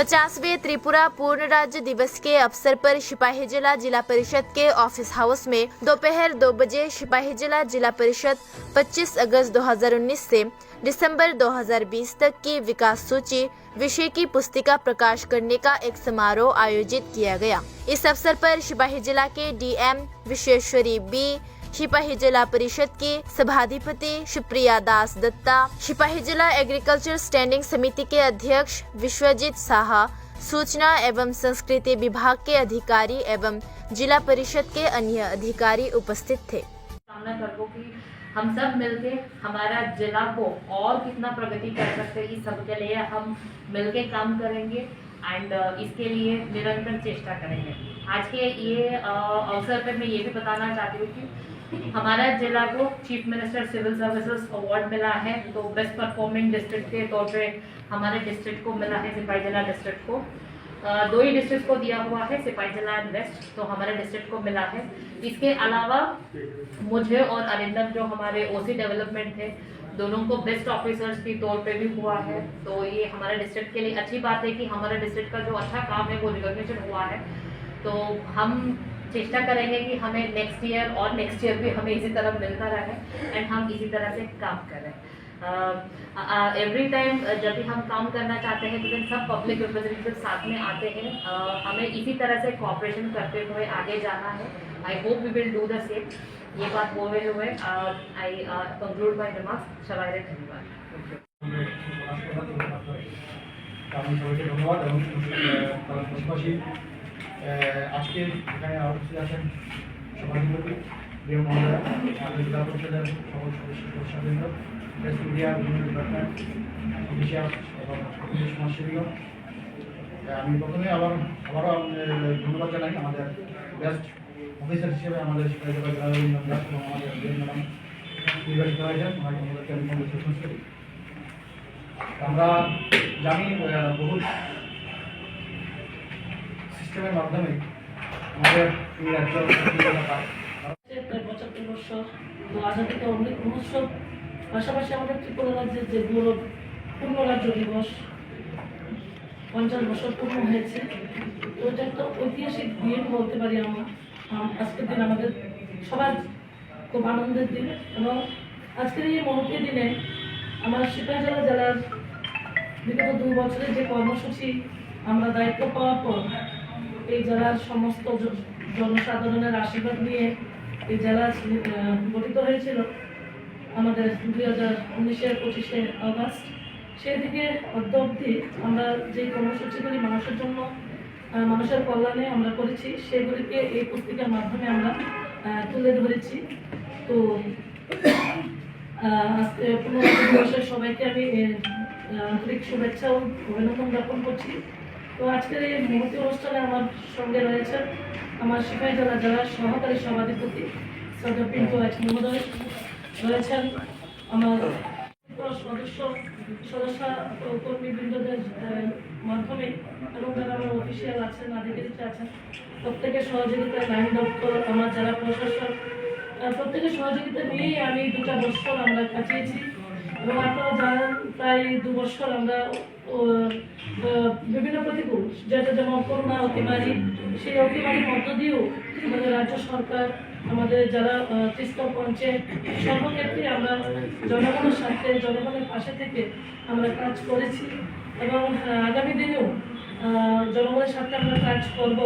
50वें त्रिपुरा पूर्ण राज्य दिवस के अवसर पर सिपाही जिला परिषद के ऑफिस हाउस में दोपहर 2 बजे सिपाही जिला परिषद 25 अगस्त 2019 से दिसंबर 2020 तक की विकास सूची विषय की पुस्तिका प्रकाश करने का एक समारोह आयोजित किया गया। इस अवसर पर सिपाही जिला के डीएम विश्वेश्वरी बी, सिपाही जिला परिषद की सभाधिपति सुप्रिया दास दत्ता, सिपाही जिला एग्रीकल्चर स्टैंडिंग समिति के अध्यक्ष विश्वजीत साहा, सूचना एवं संस्कृति विभाग के अधिकारी एवं जिला परिषद के अन्य अधिकारी उपस्थित थे। कामना करबो कि हम सब मिलके हमारा जिला को और कितना प्रगति कर सकते हैं, इस सब के लिए हम मिलके काम करेंगे एंड इसके लिए निरंतर चेष्टा करेंगे। आज के ये अवसर पर मैं ये भी बताना चाहती हूँ कि हमारा जिला को chief minister civil services award मिला है, तो बेस्ट परफॉर्मिंग डिस्ट्रिक्ट के तौर पे हमारे डिस्ट्रिक्ट को मिला है, सिपाही जिला डिस्ट्रिक्ट को। 2 ही डिस्ट्रिक्ट को दिया हुआ है, सिपाही जिला एंड वेस्ट, तो हमारे डिस्ट्रिक्ट को मिला है। इसके अलावा मुझे और अरिंदम जो हमारे ओसी डेवलपमेंट थे, दोनों को बेस्ट ऑफिसर्स के तौर पे भी हुआ है। तो ये हमारे डिस्ट्रिक्ट के लिए अच्छी बात है कि हमारे डिस्ट्रिक्ट का जो अच्छा काम है वो रिकॉग्निशन हुआ है। तो हम चेष्टा करेंगे कि हमें नेक्स्ट ईयर भी हमें इसी तरह मिलता रहे एंड हम इसी तरह से काम करें। एवरी टाइम जब भी हम काम करना चाहते हैं तो सब पब्लिक रिप्रेजेंटेटिव साथ में आते हैं। हमें इसी तरह से कोऑपरेशन करते हुए आगे जाना है। I hope we will do the same. ये बात बोले हुए आई कंक्लूड माय रिमार्क्स। सवारे धन्यवाद। ধন্যবাদ এবং তার পাশাপাশি আজকে এখানে উপস্থিত আছেন সভাধিপতি দেব মহোদয়, আমাদের জেলা পরিষদের সকল সদস্যবৃন্দ, প্রেস মিডিয়া, বিভিন্ন ডিপার্টমেন্ট অফিসিয়াল এবং সমাজসেবীগণ। আমি প্রথমে আবারও ধন্যবাদ জানাই আমাদের বেস্ট অফিসার হিসেবে আমাদের সিপাহী জেলা জেলা এবং আমাদের ম্যাডাম নির্বাচিত হয়েছেন। আমাদেরকে আমি কংগ্রেচুলেশন করি। আমরা জানি বহু সিস্টেমের মাধ্যমে আমাদের এই রাজ্য পায়। 75 বছর আজাদী কা অমৃত মহোৎসব, পাশাপাশি আমাদের ত্রিপুরা রাজ্যের যে গৌরব পূর্ণ রাজ্য দিবস 50 বছর পূর্ণ হয়েছে। তো এটা একটা ঐতিহাসিক দিন বলতে পারি আমরা। আজকের দিন আমাদের সবার খুব আনন্দের দিন এবং আজকের এই মহৎ দিনে আমার সিপাহী জেলার বিগত 2 বছরের যে কর্মসূচি আমরা দায়িত্ব পাওয়ার পর এই জেলার সমস্ত জনসাধারণের আশীর্বাদ নিয়ে এই জেলা গঠিত হয়েছিল আমাদের 2019-এর 25শে আগস্ট। সেদিকে অদ্যাবধি আমরা যে কর্মসূচিগুলি মানুষের জন্য, মানুষের কল্যাণে আমরা করেছি, সেগুলিকে এই পুস্তিকার মাধ্যমে আমরা তুলে ধরেছি। তো আজকে পুনরায় দিবসের সবাইকে আমি আন্তরিক শুভেচ্ছা ও অভিনন্দন জ্ঞাপন করছি। তো আজকের এই মহতী অনুষ্ঠানে আমার সঙ্গে রয়েছেন আমার সিপাহী জেলার সহকারী সভাধিপতি শ্রদ্ধা পিন্টু মহোদয়, রয়েছেন আমার সদস্য কর্মীবৃন্দদের মাধ্যমে এবং যারা আমার অফিসিয়াল আছেন, আধিকারিক আছেন, প্রত্যেকের সহযোগিতায় লাইন দপ্তর, আমার জেলা প্রশাসন, প্রত্যেকের সহযোগিতা নিয়েই আমি 2টা বছর আমরা কাটিয়েছি। এবং আপনারা জানেন প্রায় 2 বছর আমরা বিভিন্ন প্রতিকূল, যেমন করোনা অতিমারি, সেই অতিমারির মধ্য দিয়েও আমাদের রাজ্য সরকার, আমাদের যারা ত্রিস্তর পঞ্চায়েত, সর্বক্ষেত্রে আমরা জনগণের সাথে, জনগণের পাশে থেকে আমরা কাজ করেছি এবং আগামী দিনেও জনগণের সাথে আমরা কাজ করব।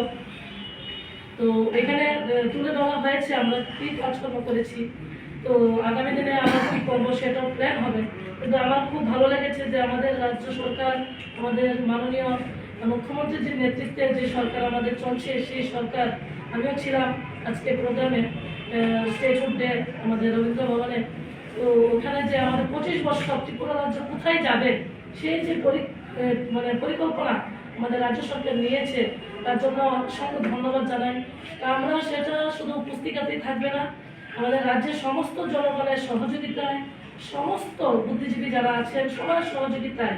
তো এখানে তুলে ধরা হয়েছে আমরা কী কাজকর্ম করেছি। তো আগামী দিনে আমরা কী করবো সেটাও প্ল্যান হবে। কিন্তু আমার খুব ভালো লেগেছে যে আমাদের রাজ্য সরকার, আমাদের মাননীয় মুখ্যমন্ত্রীর যে নেতৃত্বে যে সরকার আমাদের চলছে, সেই সরকার, আমিও ছিলাম আজকে প্রোগ্রামে স্টেটহুড ডে আমাদের রবীন্দ্র ভবনে। তো ওখানে যে আমাদের 25 বছর ত্রিপুরা রাজ্য কোথায় যাবে, সেই যে পরিকল্পনা আমাদের রাজ্য সরকার নিয়েছে, তার জন্য অসংখ্য ধন্যবাদ জানাই। আমরা সেটা শুধু পুস্তিকাতেই থাকবে না, আমাদের রাজ্যের সমস্ত জনগণের সহযোগিতায়, সমস্ত বুদ্ধিজীবী যারা আছেন সবার সহযোগিতায়